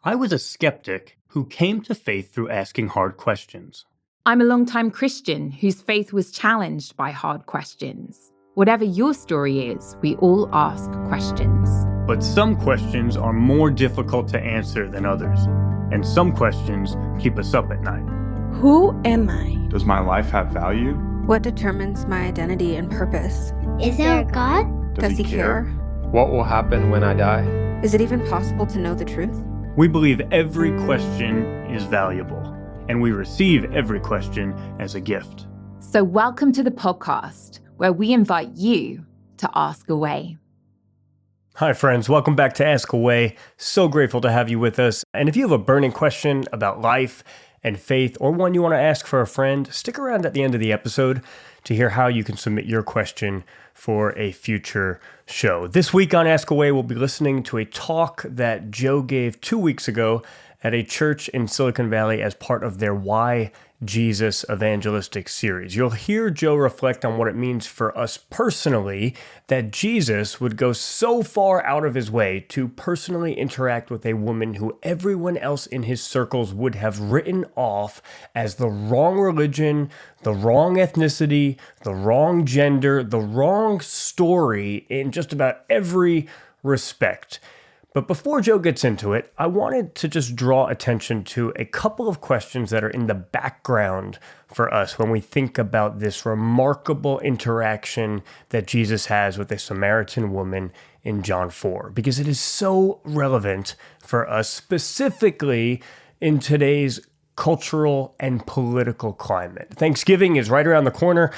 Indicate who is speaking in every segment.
Speaker 1: I was a skeptic who came to faith through asking hard questions.
Speaker 2: I'm a long-time Christian whose faith was challenged by hard questions. Whatever your story is, we all ask questions.
Speaker 1: But some questions are more difficult to answer than others, and some questions keep us up at night.
Speaker 3: Who am I?
Speaker 4: Does my life have value?
Speaker 5: What determines my identity and purpose?
Speaker 6: Is there a God?
Speaker 5: Does he care?
Speaker 7: What will happen when I die?
Speaker 5: Is it even possible to know the truth?
Speaker 1: We believe every question is valuable, and we receive every question as a gift.
Speaker 2: So welcome to the podcast, where we invite you to ask away.
Speaker 1: Hi friends, welcome back to Ask Away. So grateful to have you with us. And if you have a burning question about life and faith, or one you want to ask for a friend, stick around at the end of the episode to hear how you can submit your question for a future show. This week on Ask Away, we'll be listening to a talk that Joe gave 2 weeks ago at a church in Silicon Valley as part of their Why Jesus evangelistic series. You'll hear Joe reflect on what it means for us personally that Jesus would go so far out of his way to personally interact with a woman who everyone else in his circles would have written off as the wrong religion, the wrong ethnicity, the wrong gender, the wrong story in just about every respect. But before Joe gets into it, I wanted to just draw attention to a couple of questions that are in the background for us when we think about this remarkable interaction that Jesus has with a Samaritan woman in John 4, because it is so relevant for us, specifically in today's cultural and political climate. Thanksgiving is right around the corner,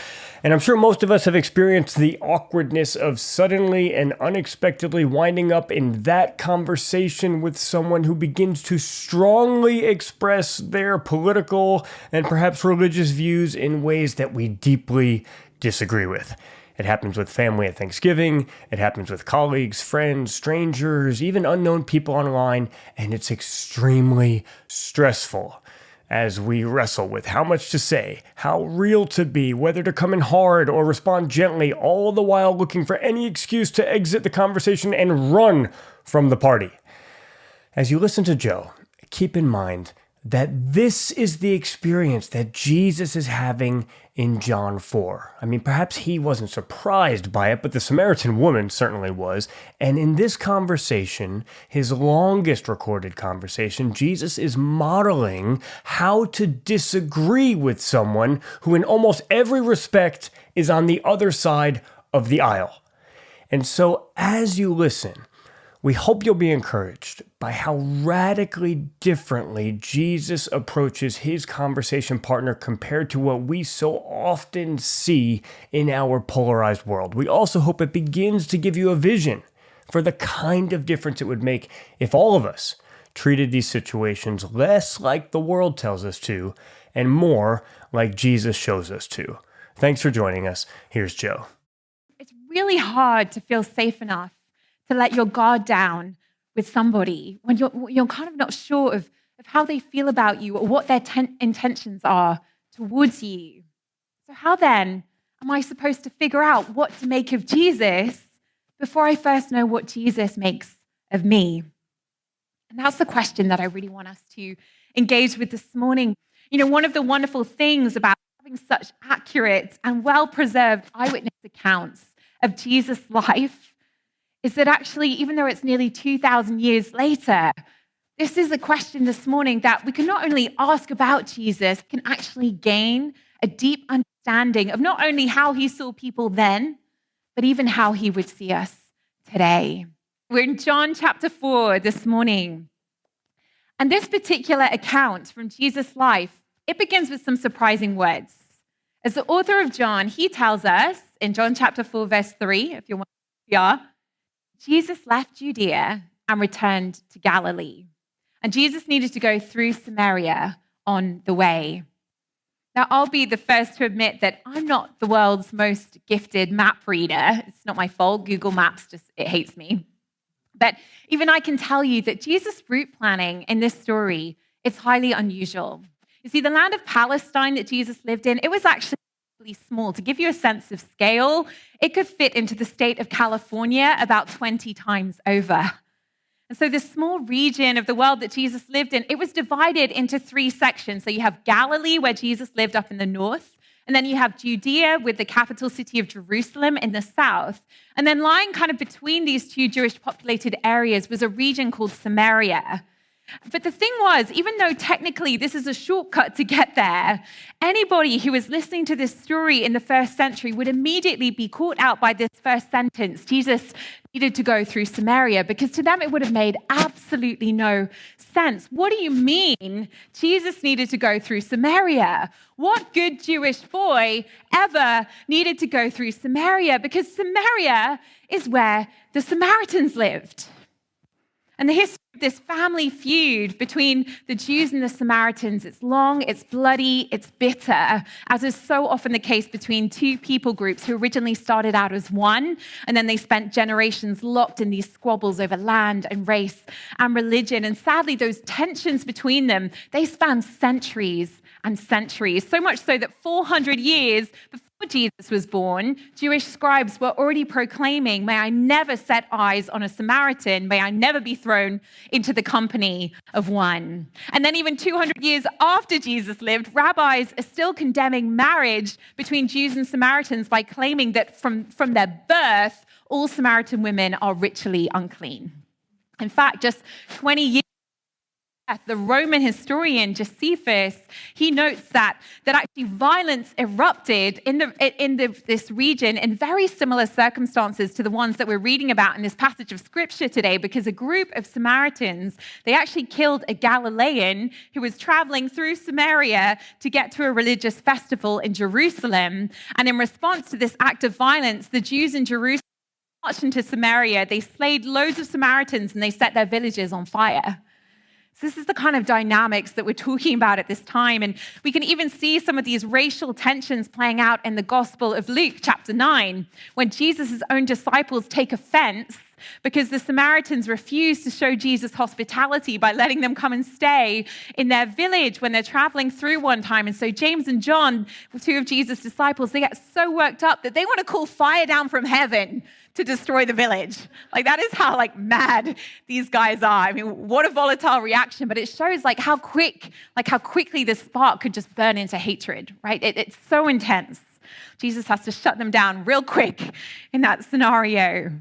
Speaker 1: and I'm sure most of us have experienced the awkwardness of suddenly and unexpectedly winding up in that conversation with someone who begins to strongly express their political and perhaps religious views in ways that we deeply disagree with. It happens with family at Thanksgiving, it happens with colleagues, friends, strangers, even unknown people online, and it's extremely stressful as we wrestle with how much to say, how real to be, whether to come in hard or respond gently, all the while looking for any excuse to exit the conversation and run from the party. As you listen to Joe, keep in mind that this is the experience that Jesus is having in John 4. I mean, perhaps he wasn't surprised by it, but the Samaritan woman certainly was. And in this conversation, his longest recorded conversation, Jesus is modeling how to disagree with someone who in almost every respect is on the other side of the aisle. And so as you listen, we hope you'll be encouraged by how radically differently Jesus approaches his conversation partner compared to what we so often see in our polarized world. We also hope it begins to give you a vision for the kind of difference it would make if all of us treated these situations less like the world tells us to and more like Jesus shows us to. Thanks for joining us. Here's Joe.
Speaker 8: It's really hard to feel safe enough to let your guard down with somebody when you're kind of not sure of how they feel about you or what their intentions are towards you. So how then am I supposed to figure out what to make of Jesus before I first know what Jesus makes of me? And that's the question that I really want us to engage with this morning. You know, one of the wonderful things about having such accurate and well-preserved eyewitness accounts of Jesus' life is that actually, even though it's nearly 2,000 years later, this is a question this morning that we can not only ask about Jesus, can actually gain a deep understanding of not only how he saw people then, but even how he would see us today. We're in John chapter 4 this morning. And this particular account from Jesus' life, it begins with some surprising words. As the author of John, he tells us in John chapter 4, verse 3, if you want to hear, Jesus left Judea and returned to Galilee. And Jesus needed to go through Samaria on the way. Now, I'll be the first to admit that I'm not the world's most gifted map reader. It's not my fault. Google Maps it hates me. But even I can tell you that Jesus' route planning in this story is highly unusual. You see, the land of Palestine that Jesus lived in, it was actually small. To give you a sense of scale, it could fit into the state of California about 20 times over. And so this small region of the world that Jesus lived in, it was divided into three sections. So you have Galilee, where Jesus lived up in the north. And then you have Judea with the capital city of Jerusalem in the south. And then lying kind of between these two Jewish populated areas was a region called Samaria. But the thing was, even though technically this is a shortcut to get there, anybody who was listening to this story in the first century would immediately be caught out by this first sentence. Jesus needed to go through Samaria, because to them it would have made absolutely no sense. What do you mean Jesus needed to go through Samaria? What good Jewish boy ever needed to go through Samaria? Because Samaria is where the Samaritans lived. And the history of this family feud between the Jews and the Samaritans, it's long, it's bloody, it's bitter, as is so often the case between two people groups who originally started out as one, and then they spent generations locked in these squabbles over land and race and religion. And sadly, those tensions between them, they span centuries and centuries, so much so that 400 years before Jesus was born, Jewish scribes were already proclaiming, "May I never set eyes on a Samaritan, may I never be thrown into the company of one." And then even 200 years after Jesus lived, rabbis are still condemning marriage between Jews and Samaritans by claiming that from their birth, all Samaritan women are ritually unclean. In fact, just 20 years, the Roman historian Josephus, he notes that actually violence erupted in this region in very similar circumstances to the ones that we're reading about in this passage of scripture today, because a group of Samaritans, they actually killed a Galilean who was traveling through Samaria to get to a religious festival in Jerusalem. And in response to this act of violence, the Jews in Jerusalem marched into Samaria, they slayed loads of Samaritans, and they set their villages on fire. So this is the kind of dynamics that we're talking about at this time. And we can even see some of these racial tensions playing out in the Gospel of Luke, chapter 9, when Jesus' own disciples take offense because the Samaritans refuse to show Jesus hospitality by letting them come and stay in their village when they're traveling through one time. And so James and John, two of Jesus' disciples, they get so worked up that they want to call fire down from heaven to destroy the village. Like, that is how mad these guys are. I mean, what a volatile reaction, but it shows how quickly this spark could just burn into hatred, right? It's so intense. Jesus has to shut them down real quick in that scenario.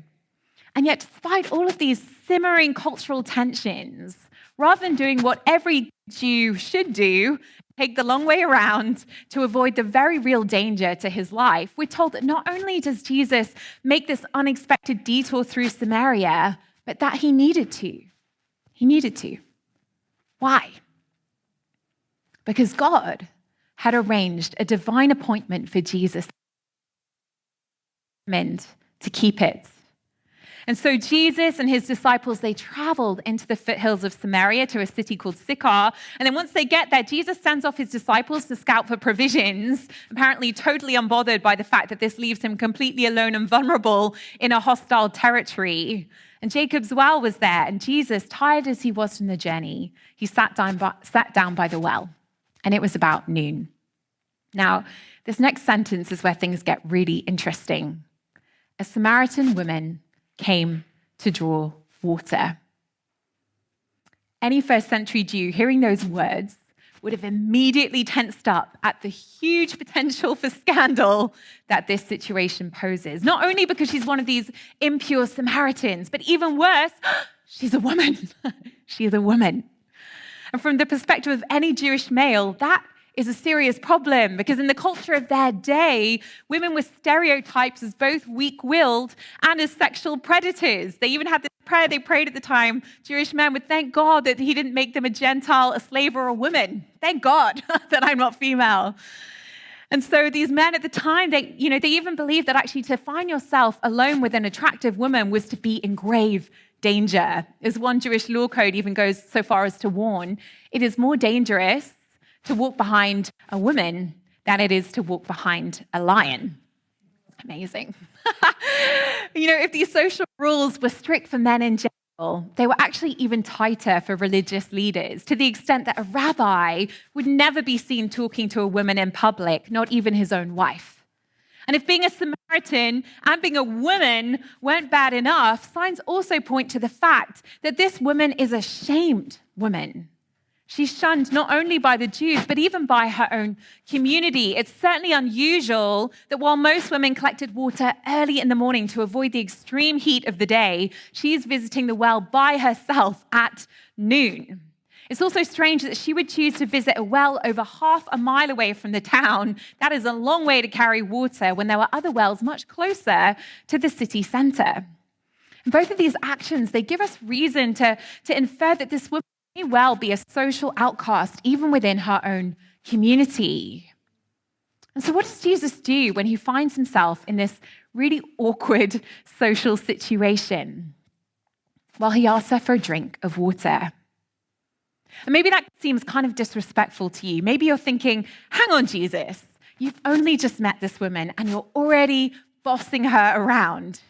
Speaker 8: And yet, despite all of these simmering cultural tensions, rather than doing what every Jew should do, take the long way around to avoid the very real danger to his life, we're told that not only does Jesus make this unexpected detour through Samaria, but that he needed to. He needed to. Why? Because God had arranged a divine appointment for Jesus to keep it. And so Jesus and his disciples, they traveled into the foothills of Samaria to a city called Sychar. And then once they get there, Jesus sends off his disciples to scout for provisions, apparently totally unbothered by the fact that this leaves him completely alone and vulnerable in a hostile territory. And Jacob's well was there. And Jesus, tired as he was from the journey, he sat down by the well. And it was about noon. Now, this next sentence is where things get really interesting. A Samaritan woman came to draw water. Any first century Jew hearing those words would have immediately tensed up at the huge potential for scandal that this situation poses. Not only because she's one of these impure Samaritans, but even worse, she's a woman. She is a woman. And from the perspective of any Jewish male, that is a serious problem, because in the culture of their day, women were stereotyped as both weak-willed and as sexual predators. They even had this prayer they prayed at the time. Jewish men would thank God that he didn't make them a Gentile, a slave, or a woman. Thank God that I'm not female. And so these men at the time, they even believed that actually to find yourself alone with an attractive woman was to be in grave danger. As one Jewish law code even goes so far as to warn, it is more dangerous to walk behind a woman than it is to walk behind a lion. Amazing. If these social rules were strict for men in general, they were actually even tighter for religious leaders, to the extent that a rabbi would never be seen talking to a woman in public, not even his own wife. And if being a Samaritan and being a woman weren't bad enough, signs also point to the fact that this woman is a shamed woman. She's shunned not only by the Jews, but even by her own community. It's certainly unusual that while most women collected water early in the morning to avoid the extreme heat of the day, she's visiting the well by herself at noon. It's also strange that she would choose to visit a well over half a mile away from the town. That is a long way to carry water when there were other wells much closer to the city center. Both of these actions, they give us reason to infer that this woman may well be a social outcast, even within her own community. And so what does Jesus do when he finds himself in this really awkward social situation? Well, he asks her for a drink of water. And maybe that seems kind of disrespectful to you. Maybe you're thinking, hang on, Jesus, you've only just met this woman and you're already bossing her around.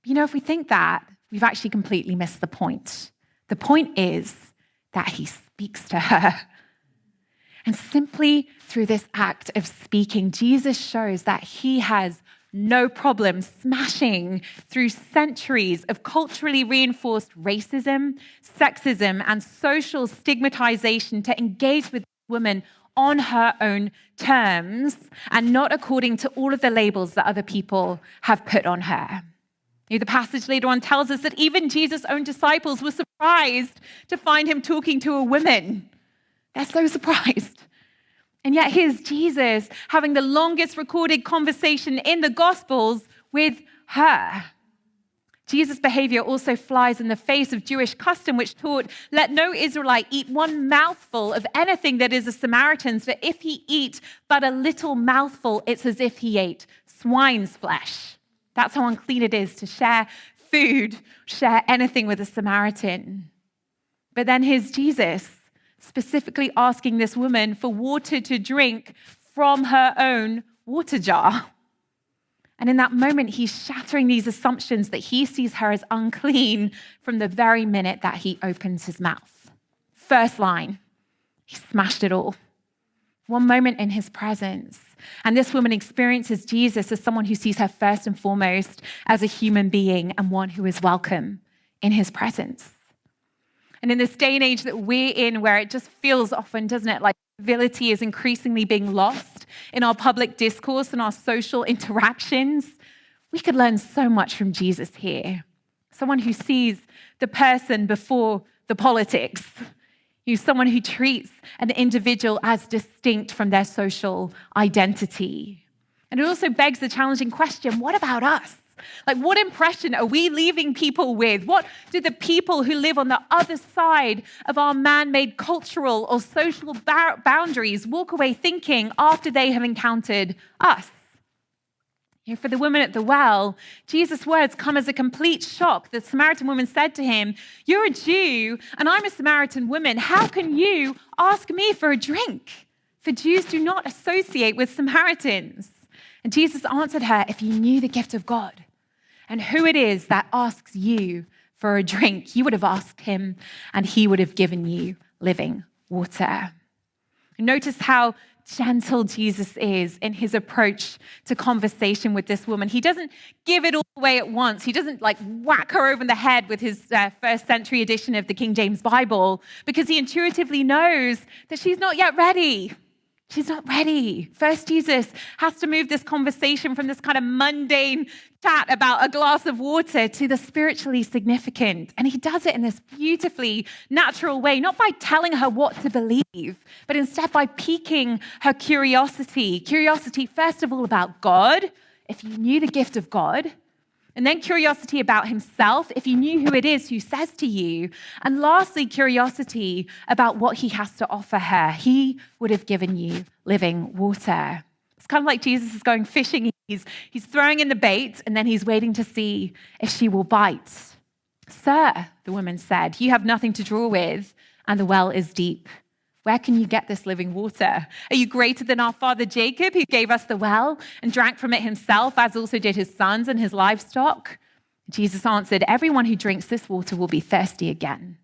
Speaker 8: But if we think that, we've actually completely missed the point. The point is that he speaks to her. And simply through this act of speaking, Jesus shows that he has no problem smashing through centuries of culturally reinforced racism, sexism, and social stigmatization to engage with women on her own terms and not according to all of the labels that other people have put on her. The passage later on tells us that even Jesus' own disciples were surprised to find him talking to a woman. They're so surprised. And yet here's Jesus having the longest recorded conversation in the Gospels with her. Jesus' behavior also flies in the face of Jewish custom, which taught, let no Israelite eat one mouthful of anything that is a Samaritan's, for if he eat but a little mouthful, it's as if he ate swine's flesh. That's how unclean it is to share food, share anything with a Samaritan. But then here's Jesus specifically asking this woman for water to drink from her own water jar. And in that moment, he's shattering these assumptions that he sees her as unclean from the very minute that he opens his mouth. First line, he smashed it all. One moment in his presence. And this woman experiences Jesus as someone who sees her first and foremost as a human being and one who is welcome in his presence. And in this day and age that we're in, where it just feels often, doesn't it, like civility is increasingly being lost in our public discourse and our social interactions, we could learn so much from Jesus here. Someone who sees the person before the politics. He's someone who treats an individual as distinct from their social identity. And it also begs the challenging question, what about us? Like, what impression are we leaving people with? What do the people who live on the other side of our man-made cultural or social boundaries walk away thinking after they have encountered us? For the woman at the well, Jesus' words come as a complete shock. The Samaritan woman said to him, "You're a Jew and I'm a Samaritan woman. How can you ask me for a drink?" For Jews do not associate with Samaritans. And Jesus answered her, "If you knew the gift of God and who it is that asks you for a drink, you would have asked him and he would have given you living water." Notice how gentle Jesus is in his approach to conversation with this woman. He doesn't give it all away at once. He doesn't whack her over the head with his first century edition of the King James Bible, because he intuitively knows that she's not yet ready. She's not ready. First, Jesus has to move this conversation from this kind of mundane chat about a glass of water to the spiritually significant. And he does it in this beautifully natural way, not by telling her what to believe, but instead by piquing her curiosity. Curiosity, first of all, about God, if you knew the gift of God. And then curiosity about himself, if you knew who it is who says to you. And lastly, curiosity about what he has to offer her. He would have given you living water. It's kind of like Jesus is going fishing. He's throwing in the bait, and then he's waiting to see if she will bite. "Sir," the woman said, "you have nothing to draw with, and the well is deep. Where can you get this living water? Are you greater than our father Jacob, who gave us the well and drank from it himself, as also did his sons and his livestock?" Jesus answered, "Everyone who drinks this water will be thirsty again.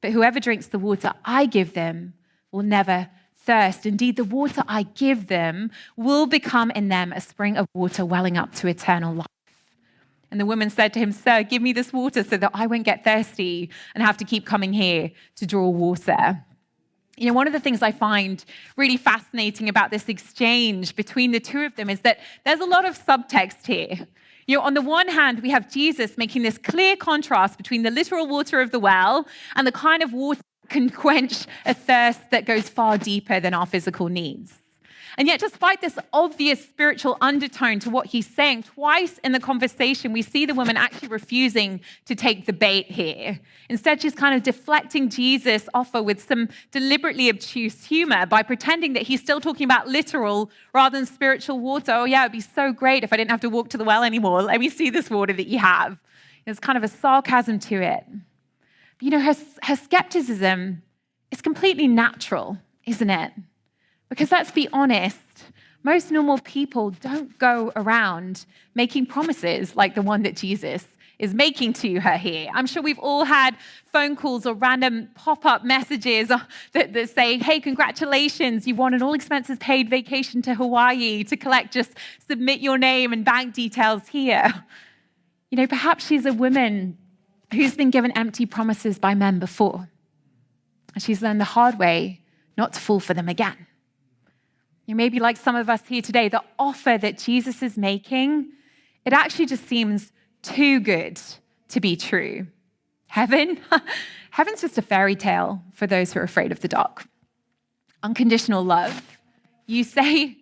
Speaker 8: But whoever drinks the water I give them will never thirst. Indeed, the water I give them will become in them a spring of water welling up to eternal life. And the woman said to him, Sir, give me this water so that I won't get thirsty and have to keep coming here to draw water. You know, one of the things I find really fascinating about this exchange between the two of them is that there's a lot of subtext here. You know, on the one hand, we have Jesus making this clear contrast between the literal water of the well and the kind of water that can quench a thirst that goes far deeper than our physical needs. And yet, despite this obvious spiritual undertone to what he's saying, twice in the conversation, we see the woman actually refusing to take the bait here. Instead, she's kind of deflecting Jesus' offer with some deliberately obtuse humor by pretending that he's still talking about literal rather than spiritual water. Oh yeah, it'd be so great if I didn't have to walk to the well anymore. Let me see this water that you have. There's kind of a sarcasm to it. But, you know, her skepticism is completely natural, isn't it? Because let's be honest, most normal people don't go around making promises like the one that Jesus is making to her here. I'm sure we've all had phone calls or random pop-up messages that say, hey, congratulations, you won an all-expenses paid vacation to Hawaii. To collect, just submit your name and bank details here. You know, perhaps she's a woman who's been given empty promises by men before. And she's learned the hard way not to fall for them again. You may be like some of us here today, the offer that Jesus is making, it actually just seems too good to be true. Heaven? Heaven's just a fairy tale for those who are afraid of the dark. Unconditional love. You say,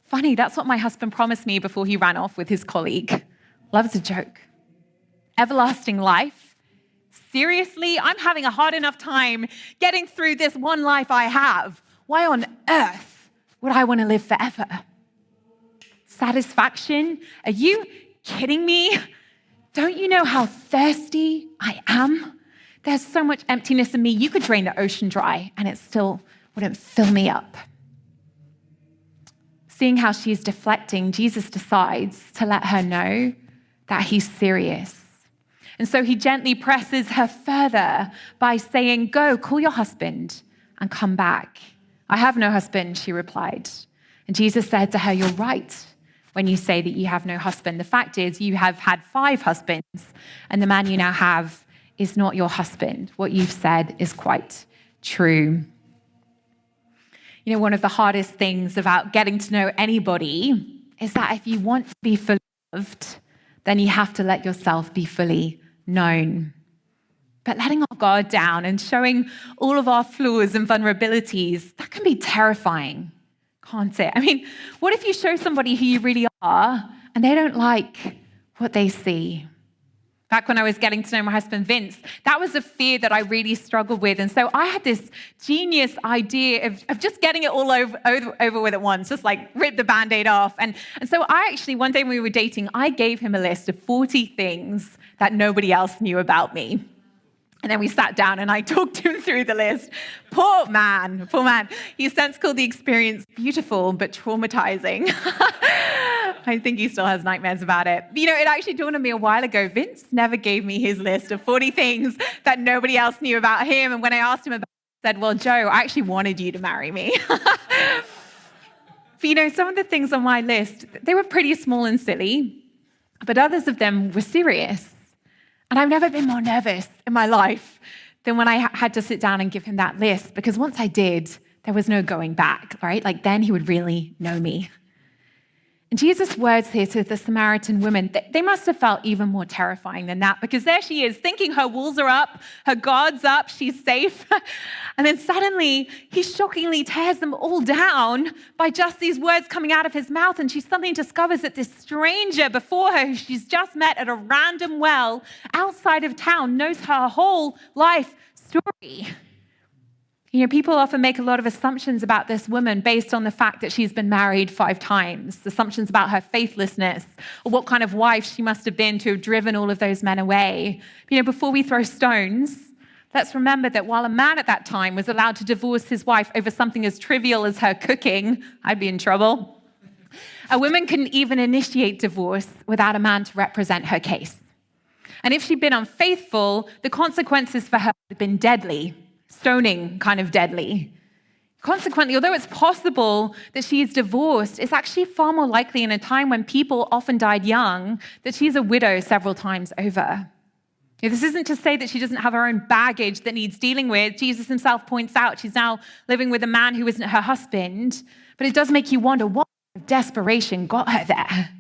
Speaker 8: funny, that's what my husband promised me before he ran off with his colleague. Love's a joke. Everlasting life. Seriously, I'm having a hard enough time getting through this one life I have. Why on earth would I want to live forever? Satisfaction? Are you kidding me? Don't you know how thirsty I am? There's so much emptiness in me. You could drain the ocean dry and it still wouldn't fill me up. Seeing how she's deflecting, Jesus decides to let her know that he's serious. And so he gently presses her further by saying, go, call your husband and come back. I have no husband, she replied. And Jesus said to her, you're right when you say that you have no husband. The fact is, you have had 5 husbands, and the man you now have is not your husband. What you've said is quite true. You know, one of the hardest things about getting to know anybody is that if you want to be fully loved, then you have to let yourself be fully known. But letting our guard down and showing all of our flaws and vulnerabilities, that can be terrifying, can't it? I mean, what if you show somebody who you really are and they don't like what they see? Back when I was getting to know my husband, Vince, that was a fear that I really struggled with. And so I had this genius idea of just getting it all over with at once, just like rip the Band-Aid off. And so I actually, one day when we were dating, I gave him a list of 40 things that nobody else knew about me. And then we sat down and I talked him through the list. Poor man. He's since called the experience beautiful but traumatizing. I think he still has nightmares about it. You know, it actually dawned on me a while ago. Vince never gave me his list of 40 things that nobody else knew about him. And when I asked him about it, he said, well, Joe, I actually wanted you to marry me. But you know, some of the things on my list, they were pretty small and silly, but others of them were serious. And I've never been more nervous in my life than when I had to sit down and give him that list, because once I did, there was no going back, right? Like then he would really know me. And Jesus' words here to the Samaritan woman, they must have felt even more terrifying than that, because there she is thinking her walls are up, her guard's up, she's safe. And then suddenly he shockingly tears them all down by just these words coming out of his mouth. And she suddenly discovers that this stranger before her, who she's just met at a random well outside of town, knows her whole life story. You know, people often make a lot of assumptions about this woman based on the fact that she's been married 5 times, assumptions about her faithlessness, or what kind of wife she must have been to have driven all of those men away. You know, before we throw stones, let's remember that while a man at that time was allowed to divorce his wife over something as trivial as her cooking, I'd be in trouble. A woman couldn't even initiate divorce without a man to represent her case. And if she'd been unfaithful, the consequences for her would have been deadly. Stoning kind of deadly. Consequently, although it's possible that she is divorced, it's actually far more likely in a time when people often died young that she's a widow several times over. This isn't to say that she doesn't have her own baggage that needs dealing with. Jesus himself points out she's now living with a man who isn't her husband, but it does make you wonder what desperation got her there.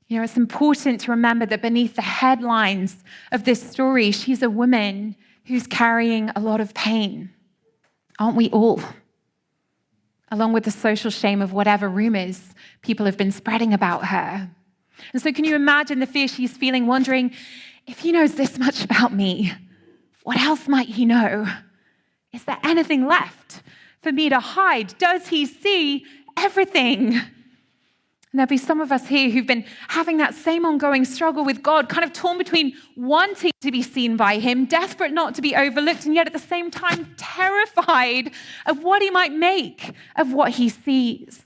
Speaker 8: It's important to remember that beneath the headlines of this story, she's a woman who's carrying a lot of pain. Aren't we all? Along with the social shame of whatever rumors people have been spreading about her. And so can you imagine the fear she's feeling, wondering, if he knows this much about me, what else might he know? Is there anything left for me to hide? Does he see everything? And there'll be some of us here who've been having that same ongoing struggle with God, kind of torn between wanting to be seen by him, desperate not to be overlooked, and yet at the same time terrified of what he might make of what he sees.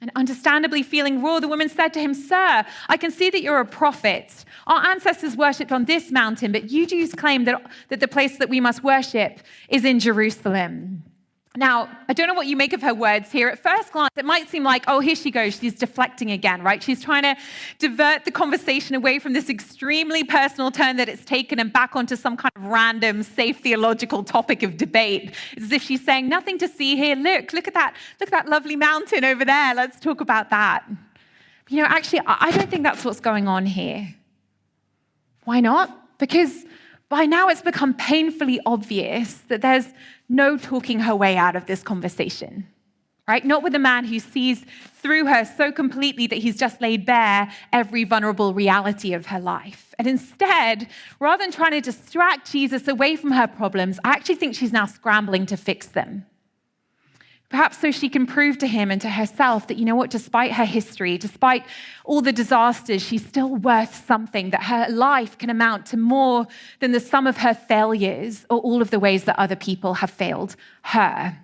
Speaker 8: And understandably feeling raw, the woman said to him, "Sir, I can see that you're a prophet. Our ancestors worshipped on this mountain, but you Jews claim that the place that we must worship is in Jerusalem." Now, I don't know what you make of her words here. At first glance, it might seem like, oh, here she goes. She's deflecting again, right? She's trying to divert the conversation away from this extremely personal turn that it's taken and back onto some kind of random, safe theological topic of debate. It's as if she's saying, nothing to see here. Look at that lovely mountain over there. Let's talk about that. Actually, I don't think that's what's going on here. Why not? Because by now it's become painfully obvious that there's no talking her way out of this conversation, right? Not with a man who sees through her so completely that he's just laid bare every vulnerable reality of her life. And instead, rather than trying to distract Jesus away from her problems, I actually think she's now scrambling to fix them. Perhaps so she can prove to him and to herself that, despite her history, despite all the disasters, she's still worth something, that her life can amount to more than the sum of her failures or all of the ways that other people have failed her.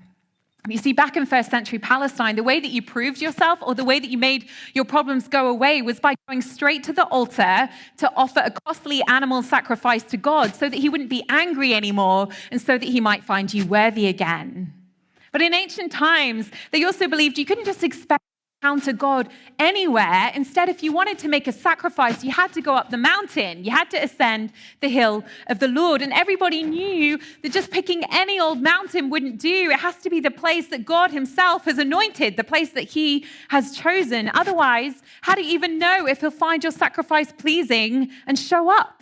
Speaker 8: You see, back in first century Palestine, the way that you proved yourself or the way that you made your problems go away was by going straight to the altar to offer a costly animal sacrifice to God so that he wouldn't be angry anymore and so that he might find you worthy again. But in ancient times, they also believed you couldn't just expect to encounter God anywhere. Instead, if you wanted to make a sacrifice, you had to go up the mountain. You had to ascend the hill of the Lord. And everybody knew that just picking any old mountain wouldn't do. It has to be the place that God himself has anointed, the place that he has chosen. Otherwise, how do you even know if he'll find your sacrifice pleasing and show up?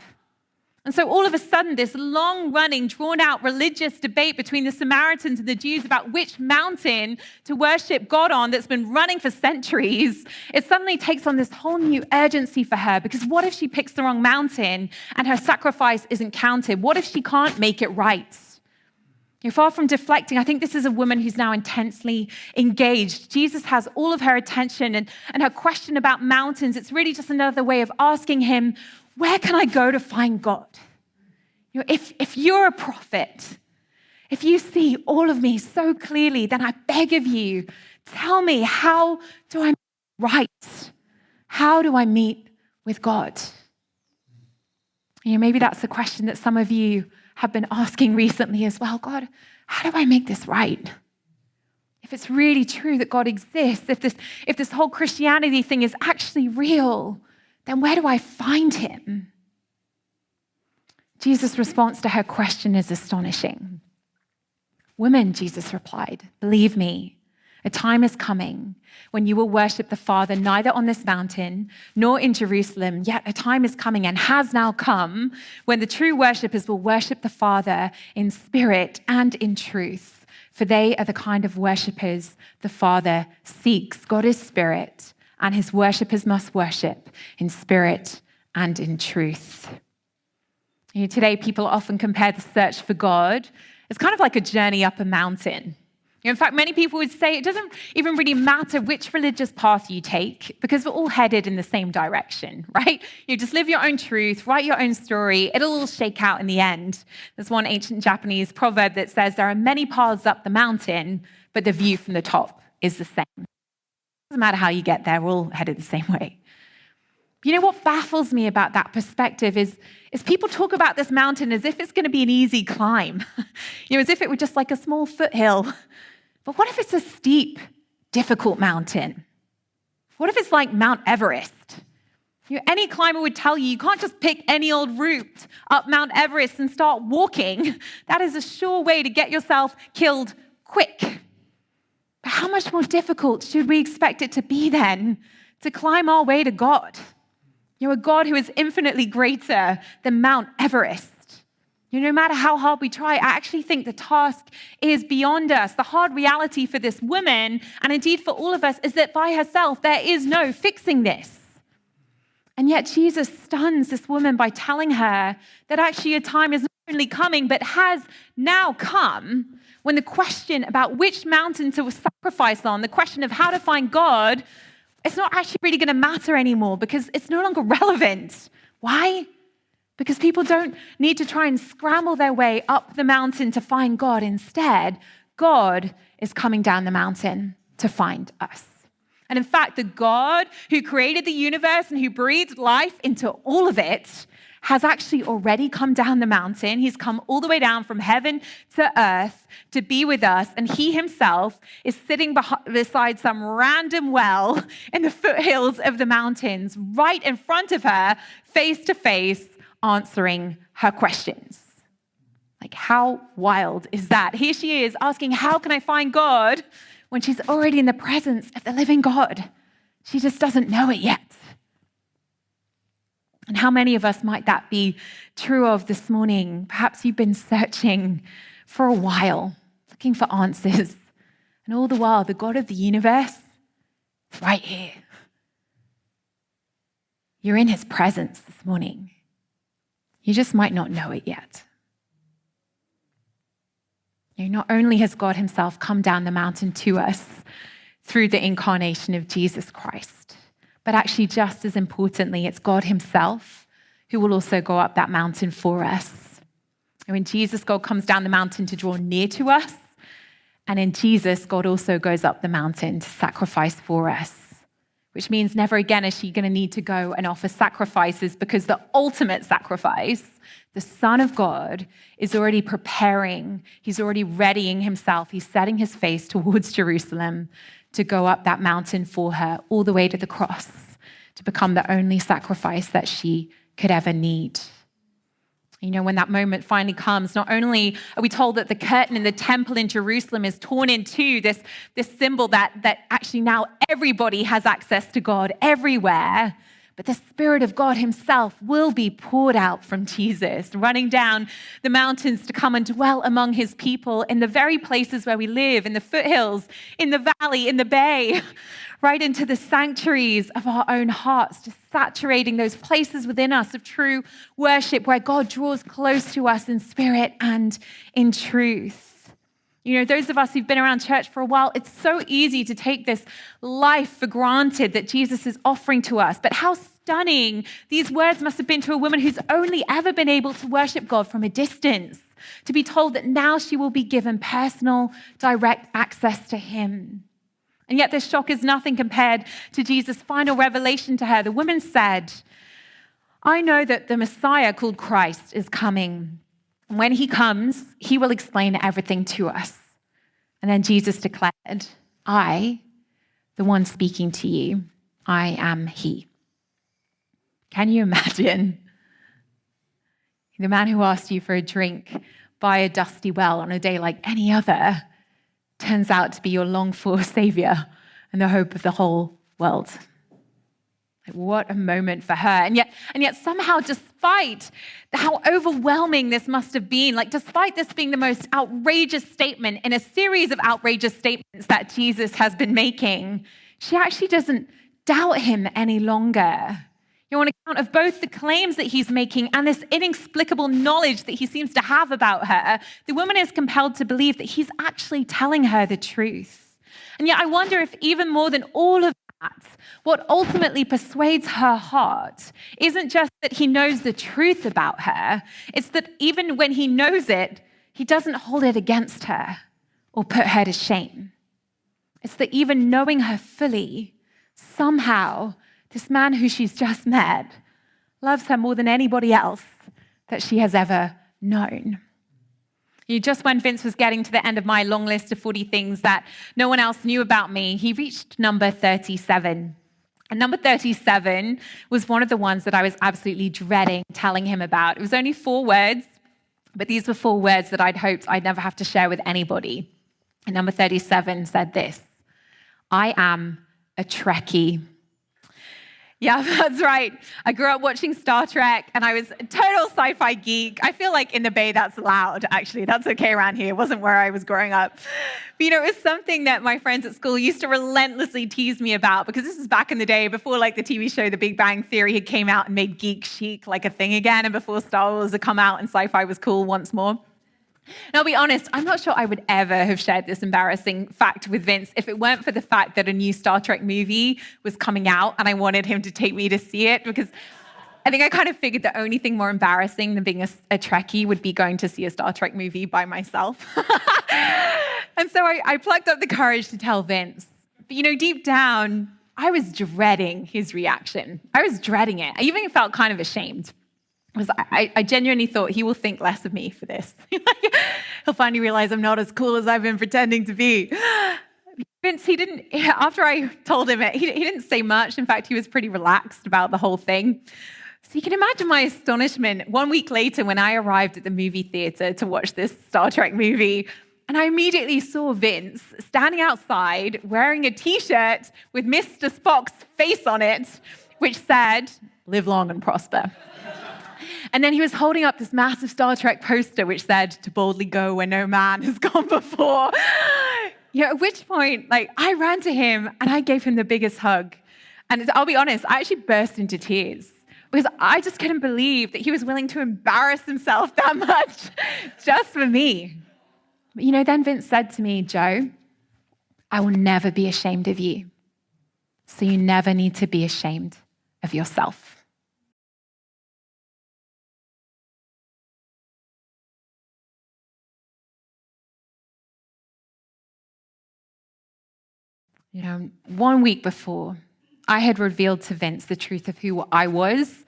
Speaker 8: And so all of a sudden, this long-running, drawn-out religious debate between the Samaritans and the Jews about which mountain to worship God on that's been running for centuries, it suddenly takes on this whole new urgency for her, because what if she picks the wrong mountain and her sacrifice isn't counted? What if she can't make it right? Far from deflecting, I think this is a woman who's now intensely engaged. Jesus has all of her attention, and her question about mountains, it's really just another way of asking him, where can I go to find God? If you're a prophet, if you see all of me so clearly, then I beg of you, tell me, how do I meet right? How do I meet with God? Maybe that's the question that some of you have been asking recently as well. God, how do I make this right? If it's really true that God exists, if this whole Christianity thing is actually real, then where do I find him? Jesus' response to her question is astonishing. Woman, Jesus replied, believe me, a time is coming when you will worship the Father neither on this mountain nor in Jerusalem, yet a time is coming and has now come when the true worshipers will worship the Father in spirit and in truth, for they are the kind of worshipers the Father seeks. God is spirit, and his worshipers must worship in spirit and in truth. Today, people often compare the search for God. It's kind of like a journey up a mountain. In fact, many people would say it doesn't even really matter which religious path you take, because we're all headed in the same direction, right? You just live your own truth, write your own story. It'll all shake out in the end. There's one ancient Japanese proverb that says there are many paths up the mountain, but the view from the top is the same. Doesn't matter how you get there, we're all headed the same way. You know what baffles me about that perspective is people talk about this mountain as if it's going to be an easy climb, as if it were just like a small foothill. But what if it's a steep, difficult mountain? What if it's like Mount Everest? Any climber would tell you can't just pick any old route up Mount Everest and start walking. That is a sure way to get yourself killed quick. But how much more difficult should we expect it to be then to climb our way to God? A God who is infinitely greater than Mount Everest. No matter how hard we try, I actually think the task is beyond us. The hard reality for this woman, and indeed for all of us, is that by herself, there is no fixing this. And yet Jesus stuns this woman by telling her that actually a time is not only coming, but has now come when the question about which mountain to sacrifice on, the question of how to find God, it's not actually really going to matter anymore because it's no longer relevant. Why? Because people don't need to try and scramble their way up the mountain to find God. Instead, God is coming down the mountain to find us. And in fact, the God who created the universe and who breathed life into all of it has actually already come down the mountain. He's come all the way down from heaven to earth to be with us. And he himself is sitting beside some random well in the foothills of the mountains, right in front of her, face to face, answering her questions. Like, how wild is that? Here she is asking, how can I find God? When she's already in the presence of the living God. She just doesn't know it yet. And how many of us might that be true of this morning? Perhaps you've been searching for a while, looking for answers. And all the while, the God of the universe is right here. You're in his presence this morning. You just might not know it yet. Not only has God himself come down the mountain to us through the incarnation of Jesus Christ, but actually just as importantly, it's God himself who will also go up that mountain for us. And in Jesus, God comes down the mountain to draw near to us. And in Jesus, God also goes up the mountain to sacrifice for us, which means never again is she going to need to go and offer sacrifices because the ultimate sacrifice, the Son of God, is already preparing. He's already readying himself. He's setting his face towards Jerusalem to go up that mountain for her all the way to the cross to become the only sacrifice that she could ever need. When that moment finally comes, not only are we told that the curtain in the temple in Jerusalem is torn in two, this symbol that actually now everybody has access to God everywhere, but the Spirit of God himself will be poured out from Jesus, running down the mountains to come and dwell among his people in the very places where we live, in the foothills, in the valley, in the bay, right into the sanctuaries of our own hearts, just saturating those places within us of true worship where God draws close to us in spirit and in truth. Those of us who've been around church for a while, it's so easy to take this life for granted that Jesus is offering to us. But how stunning these words must have been to a woman who's only ever been able to worship God from a distance, to be told that now she will be given personal, direct access to him. And yet this shock is nothing compared to Jesus' final revelation to her. The woman said, I know that the Messiah called Christ is coming. When he comes, he will explain everything to us. And then Jesus declared, I, the one speaking to you, I am he. Can you imagine? The man who asked you for a drink by a dusty well on a day like any other turns out to be your longed-for savior and the hope of the whole world. What a moment for her. And yet somehow, despite how overwhelming this must have been, despite this being the most outrageous statement in a series of outrageous statements that Jesus has been making, she actually doesn't doubt him any longer. On account of both the claims that he's making and this inexplicable knowledge that he seems to have about her, the woman is compelled to believe that he's actually telling her the truth. And yet I wonder if even more than all of that, what ultimately persuades her heart isn't just that he knows the truth about her, it's that even when he knows it, he doesn't hold it against her or put her to shame. It's that even knowing her fully somehow this man who she's just met loves her more than anybody else that she has ever known. Just when Vince was getting to the end of my long list of 40 things that no one else knew about me, he reached number 37. And number 37 was one of the ones that I was absolutely dreading telling him about. It was only 4 words, but these were 4 words that I'd hoped I'd never have to share with anybody. And number 37 said this: I am a Trekkie. Yeah, that's right. I grew up watching Star Trek, and I was a total sci-fi geek. I feel like in the Bay, that's loud, actually. That's okay around here. It wasn't where I was growing up. But, it was something that my friends at school used to relentlessly tease me about, because this is back in the day before, like, the TV show The Big Bang Theory had came out and made geek chic like a thing again, and before Star Wars had come out and sci-fi was cool once more. And I'll be honest, I'm not sure I would ever have shared this embarrassing fact with Vince if it weren't for the fact that a new Star Trek movie was coming out and I wanted him to take me to see it, because I think I kind of figured the only thing more embarrassing than being a Trekkie would be going to see a Star Trek movie by myself. And so I plucked up the courage to tell Vince. But, deep down, I was dreading his reaction. I was dreading it. I even felt kind of ashamed. Because I genuinely thought he will think less of me for this. He'll finally realize I'm not as cool as I've been pretending to be. Vince, after I told him it, he didn't say much. In fact, he was pretty relaxed about the whole thing. So you can imagine my astonishment 1 week later when I arrived at the movie theater to watch this Star Trek movie. And I immediately saw Vince standing outside wearing a T-shirt with Mr. Spock's face on it, which said, "Live long and prosper." And then he was holding up this massive Star Trek poster which said, "To boldly go where no man has gone before." At which point, I ran to him and I gave him the biggest hug. And I'll be honest, I actually burst into tears because I just couldn't believe that he was willing to embarrass himself that much just for me. But then Vince said to me, "Joe, I will never be ashamed of you. So you never need to be ashamed of yourself." You know, 1 week before, I had revealed to Vince the truth of who I was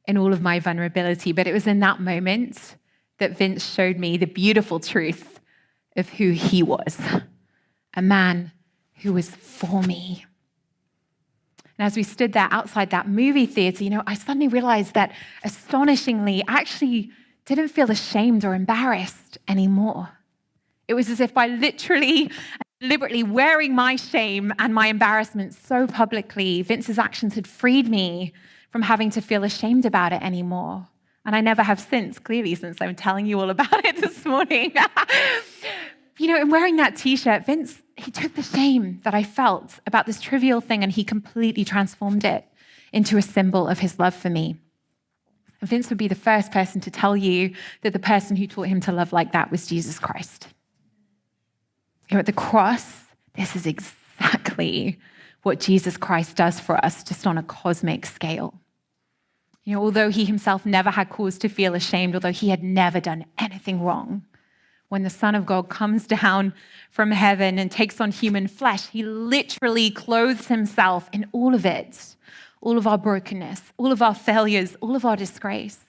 Speaker 8: in all of my vulnerability. But it was in that moment that Vince showed me the beautiful truth of who he was, a man who was for me. And as we stood there outside that movie theater, I suddenly realized that astonishingly, I actually didn't feel ashamed or embarrassed anymore. It was as if by literally, deliberately wearing my shame and my embarrassment so publicly, Vince's actions had freed me from having to feel ashamed about it anymore. And I never have since, clearly, since I'm telling you all about it this morning. In wearing that T-shirt, Vince, he took the shame that I felt about this trivial thing and he completely transformed it into a symbol of his love for me. And Vince would be the first person to tell you that the person who taught him to love like that was Jesus Christ. At the cross, this is exactly what Jesus Christ does for us, just on a cosmic scale. Although he himself never had cause to feel ashamed, although he had never done anything wrong, when the Son of God comes down from heaven and takes on human flesh, he literally clothes himself in all of it, all of our brokenness, all of our failures, all of our disgrace.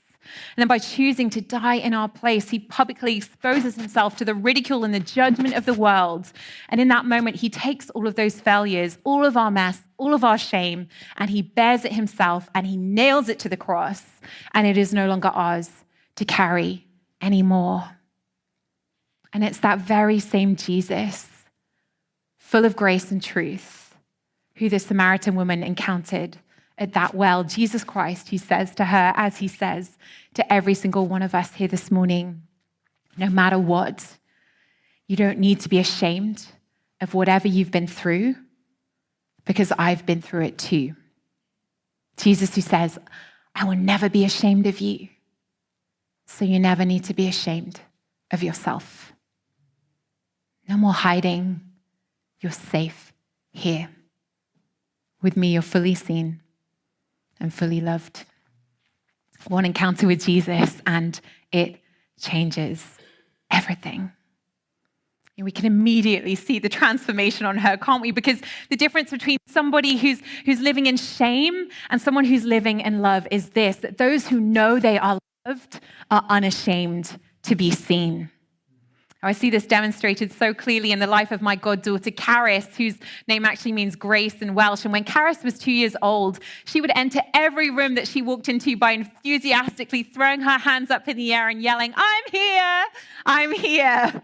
Speaker 8: And then by choosing to die in our place, he publicly exposes himself to the ridicule and the judgment of the world. And in that moment, he takes all of those failures, all of our mess, all of our shame, and he bears it himself and he nails it to the cross. And it is no longer ours to carry anymore. And it's that very same Jesus, full of grace and truth, who the Samaritan woman encountered at that well. Jesus Christ, he says to her, as he says to every single one of us here this morning, no matter what, you don't need to be ashamed of whatever you've been through, because I've been through it too. Jesus who says, I will never be ashamed of you, so you never need to be ashamed of yourself. No more hiding. You're safe here. With me, you're fully seen and fully loved. One encounter with Jesus and it changes everything. And we can immediately see the transformation on her, can't we? Because the difference between somebody who's living in shame and someone who's living in love is this, that those who know they are loved are unashamed to be seen. I see this demonstrated so clearly in the life of my goddaughter, Caris, whose name actually means grace in Welsh. And when Caris was 2 years old, she would enter every room that she walked into by enthusiastically throwing her hands up in the air and yelling, "I'm here, I'm here."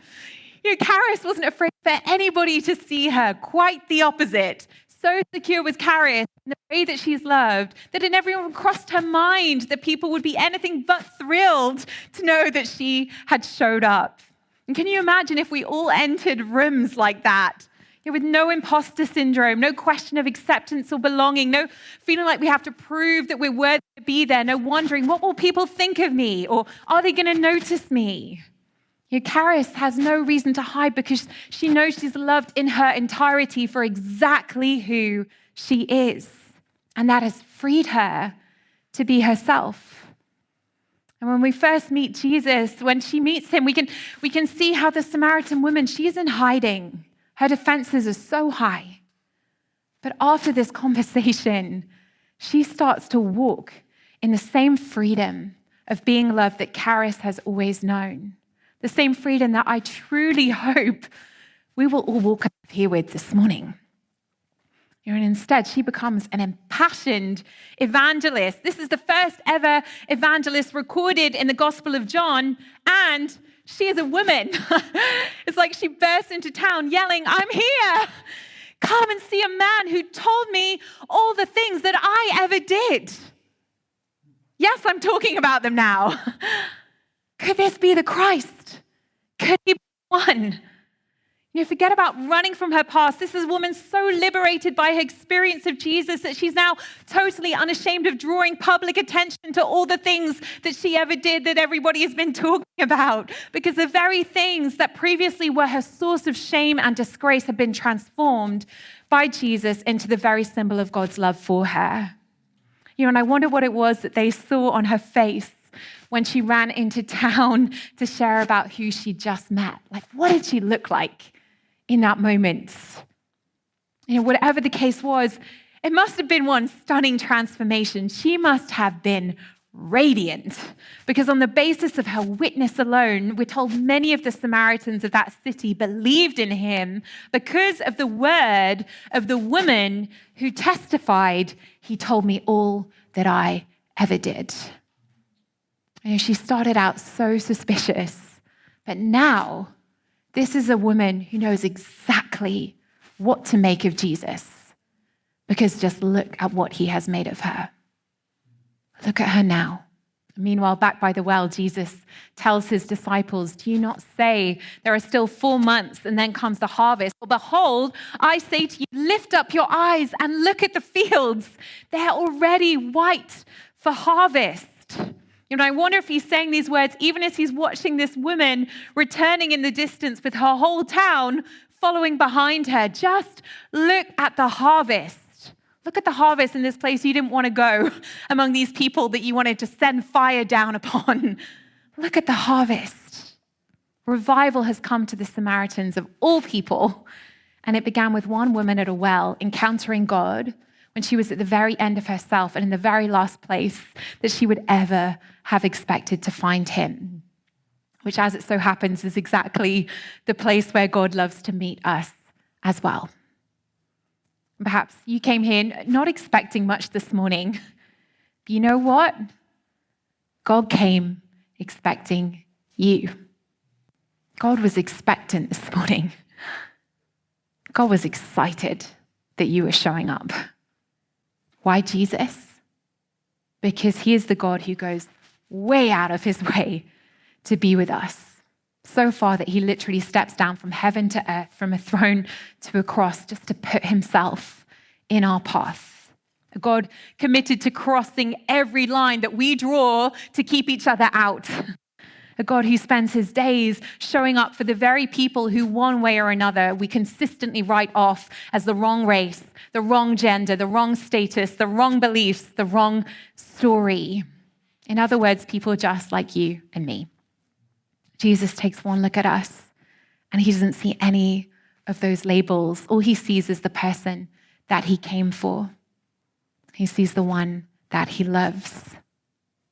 Speaker 8: Caris wasn't afraid for anybody to see her, quite the opposite. So secure was Caris in the way that she's loved that it never even crossed her mind that people would be anything but thrilled to know that she had showed up. And can you imagine if we all entered rooms like that, with no imposter syndrome, no question of acceptance or belonging, no feeling like we have to prove that we're worthy to be there, no wondering, what will people think of me? Or are they going to notice me? Caris has no reason to hide because she knows she's loved in her entirety for exactly who she is. And that has freed her to be herself. And when we first meet Jesus, when she meets him, we can see how the Samaritan woman, she's in hiding. Her defenses are so high. But after this conversation, she starts to walk in the same freedom of being loved that Caris has always known. The same freedom that I truly hope we will all walk up here with this morning. And instead, she becomes an impassioned evangelist. This is the first ever evangelist recorded in the Gospel of John, and she is a woman. It's like she bursts into town yelling, "I'm here! Come and see a man who told me all the things that I ever did." Yes, I'm talking about them now. Could this be the Christ? Could he be one? Forget about running from her past. This is a woman so liberated by her experience of Jesus that she's now totally unashamed of drawing public attention to all the things that she ever did that everybody has been talking about. Because the very things that previously were her source of shame and disgrace have been transformed by Jesus into the very symbol of God's love for her. And I wonder what it was that they saw on her face when she ran into town to share about who she just met. Like, what did she look like in that moment? Whatever the case was, it must have been one stunning transformation. She must have been radiant, because on the basis of her witness alone, we're told many of the Samaritans of that city believed in him because of the word of the woman who testified, "He told me all that I ever did." She started out so suspicious, but now this is a woman who knows exactly what to make of Jesus, because just look at what he has made of her. Look at her now. Meanwhile, back by the well, Jesus tells his disciples, "Do you not say there are still 4 months and then comes the harvest? Well, behold, I say to you, lift up your eyes and look at the fields. They're already white for harvest." I wonder if he's saying these words even as he's watching this woman returning in the distance with her whole town following behind her. Just look at the harvest. Look at the harvest in this place you didn't want to go, among these people that you wanted to send fire down upon. Look at the harvest. Revival has come to the Samaritans of all people, and it began with one woman at a well encountering God when she was at the very end of herself and in the very last place that she would ever have expected to find him, which, as it so happens, is exactly the place where God loves to meet us as well. Perhaps you came here not expecting much this morning, but you know what? God came expecting you. God was expectant this morning. God was excited that you were showing up. Why Jesus? Because he is the God who goes way out of his way to be with us. So far that he literally steps down from heaven to earth, from a throne to a cross, just to put himself in our path. A God committed to crossing every line that we draw to keep each other out. A God who spends his days showing up for the very people who, one way or another, we consistently write off as the wrong race, the wrong gender, the wrong status, the wrong beliefs, the wrong story. In other words, people just like you and me. Jesus takes one look at us And he doesn't see any of those labels. All he sees is the person that he came for. He sees the one that he loves.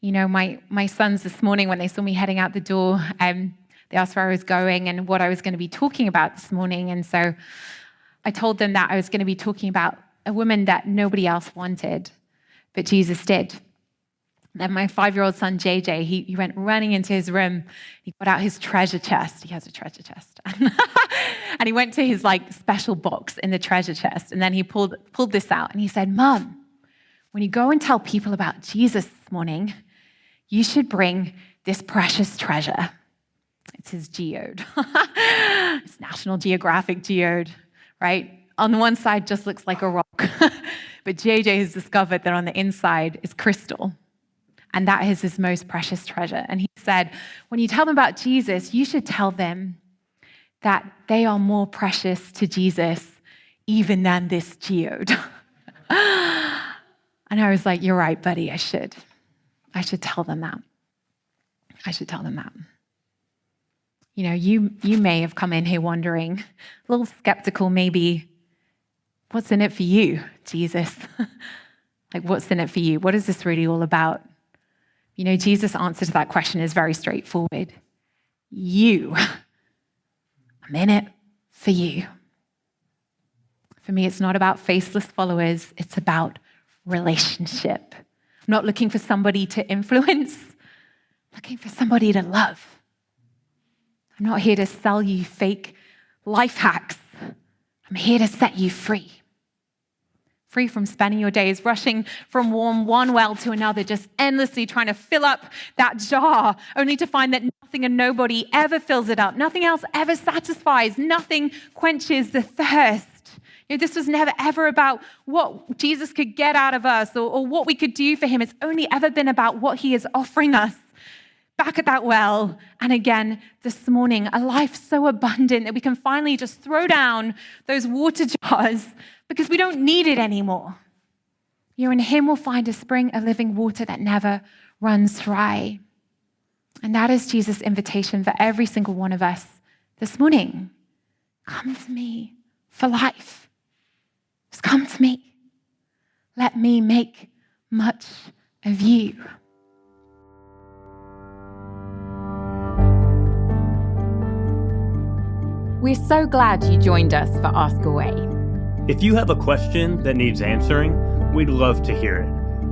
Speaker 8: You know, my sons this morning, when they saw me heading out the door, they asked where I was going and what I was going to be talking about this morning. And so I told them that I was going to be talking about a woman that nobody else wanted, but Jesus did. Then my 5-year-old son, JJ, he went running into his room. He got out his treasure chest. He has a treasure chest. And he went to his special box in the treasure chest. And then he pulled this out and he said, Mom, when you go and tell people about Jesus this morning, you should bring this precious treasure. It's his geode. It's National Geographic geode, right? On one side just looks like a rock. But JJ has discovered that on the inside is crystal. And that is his most precious treasure. And he said, when you tell them about Jesus, you should tell them that they are more precious to Jesus even than this geode. And I was like, you're right, buddy, I should tell them that. I should tell them that. You know, you may have come in here wondering, a little skeptical maybe, what's in it for you, Jesus? What's in it for you? What is this really all about? You know, Jesus' answer to that question is very straightforward. I'm in it for you. For me, it's not about faceless followers. It's about relationship. I'm not looking for somebody to influence. I'm looking for somebody to love. I'm not here to sell you fake life hacks. I'm here to set you free. Free from spending your days rushing from one well to another, just endlessly trying to fill up that jar, only to find that nothing and nobody ever fills it up. Nothing else ever satisfies. Nothing quenches the thirst. You know, this was never ever about what Jesus could get out of us or what we could do for him. It's only ever been about what he is offering us back at that well. And again, this morning, a life so abundant that we can finally just throw down those water jars because we don't need it anymore. You in him will find a spring of living water that never runs dry. And that is Jesus' invitation for every single one of us this morning. Come to me for life. Just come to me. Let me make much of you.
Speaker 2: We're so glad you joined us for Ask Away.
Speaker 1: If you have a question that needs answering, we'd love to hear it.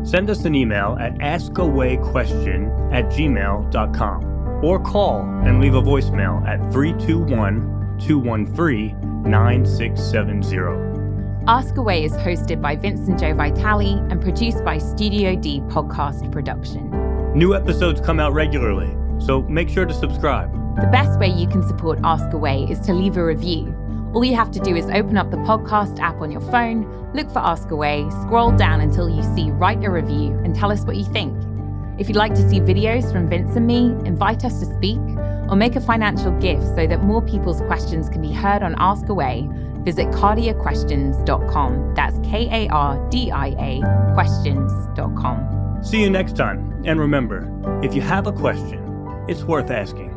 Speaker 1: Send us an email at askawayquestion@gmail.com or call and leave a voicemail at 321-213-9670.
Speaker 2: Ask Away is hosted by Vince and Joe Vitale and produced by Studio D Podcast Production.
Speaker 1: New episodes come out regularly, so make sure to subscribe.
Speaker 2: The best way you can support Ask Away is to leave a review. All you have to do is open up the podcast app on your phone, look for Ask Away, scroll down until you see Write a Review, and tell us what you think. If you'd like to see videos from Vince and me, invite us to speak, or make a financial gift so that more people's questions can be heard on Ask Away, visit cardiaquestions.com. That's KARDIA questions.com.
Speaker 1: See you next time. And remember, if you have a question, it's worth asking.